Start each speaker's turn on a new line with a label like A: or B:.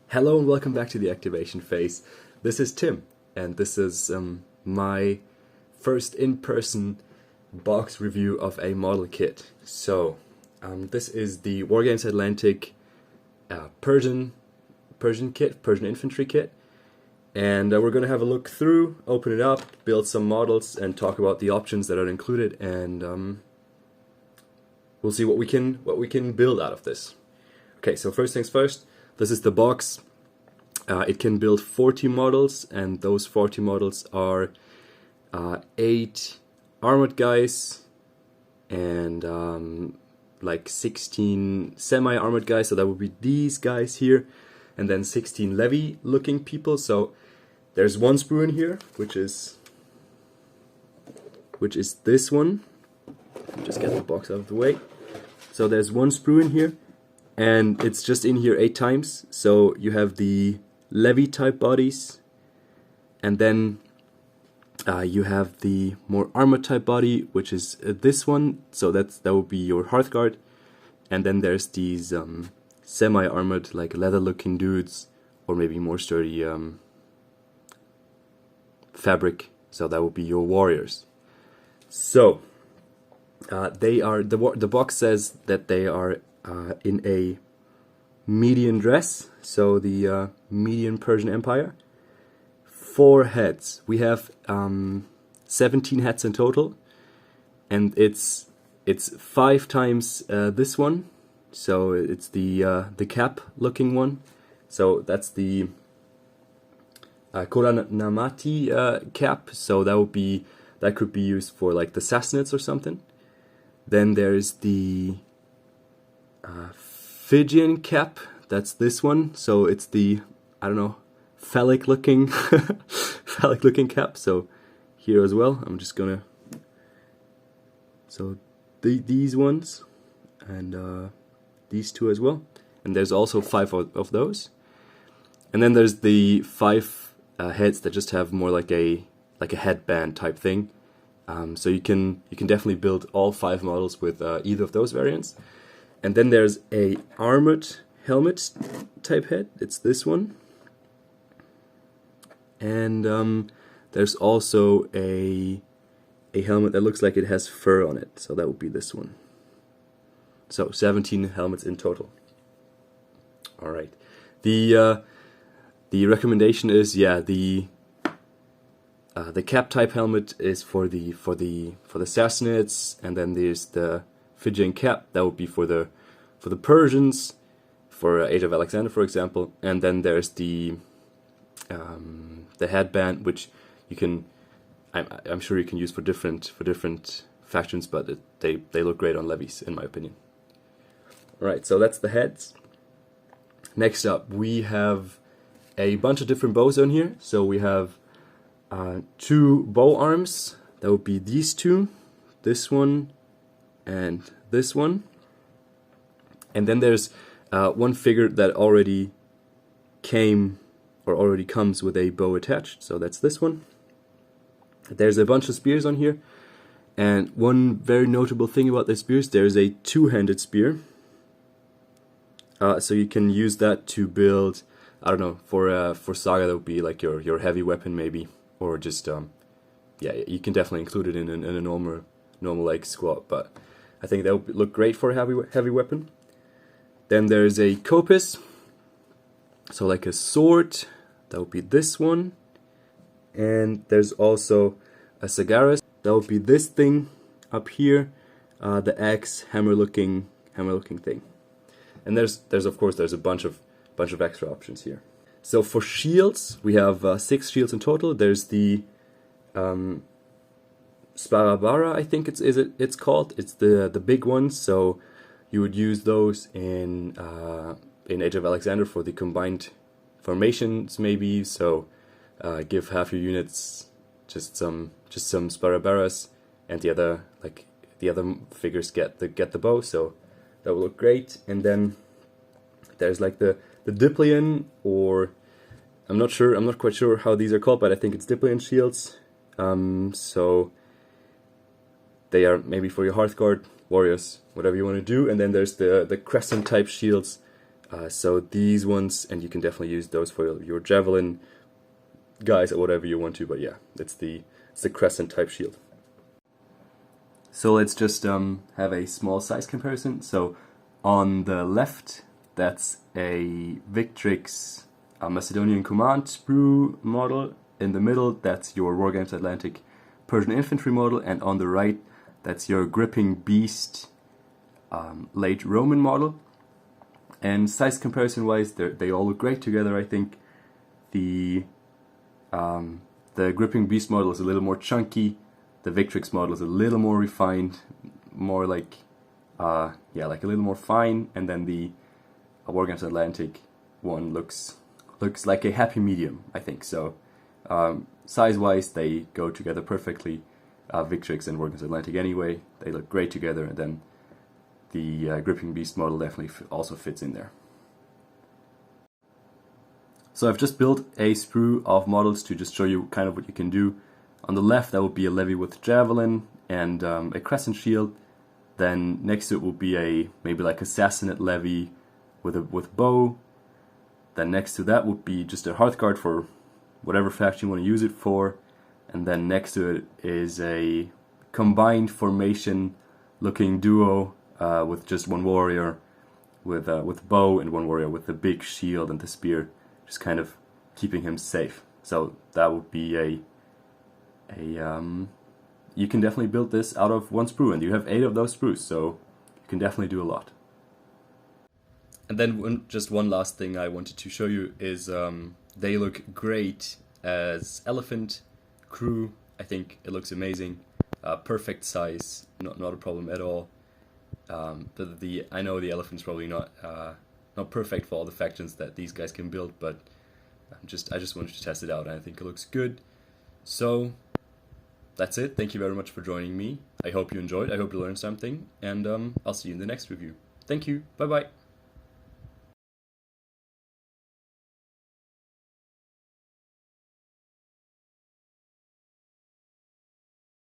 A: Hello and welcome back to the activation phase. This is Tim, and this is my first in-person box review of a model kit. So, this is the Wargames Atlantic Persian Infantry kit, and we're going to have a look through, open it up, build some models, and talk about the options that are included, and we'll see what we can build out of this. Okay, so first things first. This is the box. It can build 40 models, and those 40 models are 8 armored guys and like 16 semi-armored guys, so that would be these guys here, and then 16 levy-looking people. So there's one sprue in here, which is this one. Just get the box out of the way. So there's one sprue in here, and it's just in here 8 times. So you have the levy type bodies, and then you have the more armored type body, which is this one. So that would be your Hearthguard, and then there's these semi-armored, like leather-looking dudes, or maybe more sturdy fabric. So that would be your warriors. So they are the box says that they are in a median dress, so the median Persian Empire. 4 heads. We have 17 heads in total, and it's 5 times this one. So it's the cap looking one. So that's the Koranamati cap. So that could be used for like the Sassanids or something. Then there's the Fijian cap. That's this one. So it's the, I don't know, phallic looking cap. So here as well, I'm just gonna, so these ones, and these 2 as well, and there's also 5 of those. And then there's the 5 heads that just have more like a headband type thing. So you can definitely build all 5 models with either of those variants. And then there's a armored helmet type head. It's this one. And there's also a helmet that looks like it has fur on it. So that would be this one. So 17 helmets in total. All right. The recommendation is, yeah, the cap type helmet is for the Sassanids, and then there's the Fijian cap. That would be for the Persians, for Age of Alexander, for example. And then there's the headband, which you can, I'm sure you can use for different factions, but they look great on levies, in my opinion. All right, so that's the heads. Next up, we have a bunch of different bows on here. So we have 2 bow arms. That would be these 2, this one, and this one. And then there's one figure that already came or already comes with a bow attached. So that's this one. There's a bunch of spears on here, and one very notable thing about the spears, there's a 2-handed spear. So you can use that to build, I don't know, for Saga that would be like your heavy weapon maybe, or just yeah, you can definitely include it in a normal like squad, but I think that would look great for a heavy weapon. Then there's a kopis, so like a sword. That would be this one. And there's also a sagaris. That would be this thing up here, the axe hammer looking thing. And there's of course there's a bunch of extra options here. So for shields, we have 6 shields in total. There's the Sparabara, I think it's called. It's the big ones. So you would use those in Age of Alexander for the combined formations, maybe. So give half your units just some Sparabaras, and the other figures get the bow. So that will look great. And then there's like the Diplian, or I'm not quite sure how these are called, but I think it's Diplian shields. So they are maybe for your Hearthguard warriors, whatever you want to do. And then there's the crescent type shields, So these ones, and you can definitely use those for your javelin guys or whatever you want to, but yeah, it's the crescent type shield. So let's just have a small size comparison. So on the left, that's a Victrix Macedonian Command sprue model. In the middle, that's your Wargames Atlantic Persian Infantry model, and on the right, that's your Gripping Beast late Roman model. And size comparison wise, they all look great together. I think the Gripping Beast model is a little more chunky. The Victrix model is a little more refined, more like like a little more fine, and then the Wargames Atlantic one looks like a happy medium, I think. So size-wise, they go together perfectly. Victrix and Wargames Atlantic anyway, they look great together, and then the Gripping Beast model definitely also fits in there. So I've just built a sprue of models to just show you kind of what you can do. On the left, that would be a levy with javelin and a crescent shield. Then next to it will be maybe like assassinate levy with bow. Then next to that would be just a Hearthguard for whatever faction you want to use it for. And then next to it is a combined formation looking duo with just one warrior with bow and one warrior with the big shield and the spear, just kind of keeping him safe. So that would be you can definitely build this out of one sprue, and you have 8 of those sprues, so you can definitely do a lot. And then just one last thing I wanted to show you is they look great as elephant crew. I think it looks amazing, perfect size, not a problem at all. I know the elephant's probably not perfect for all the factions that these guys can build, but I just wanted to test it out, and I think it looks good. So that's it. Thank you very much for joining me. I hope you enjoyed. I hope you learned something, and I'll see you in the next review. Thank you. Bye bye.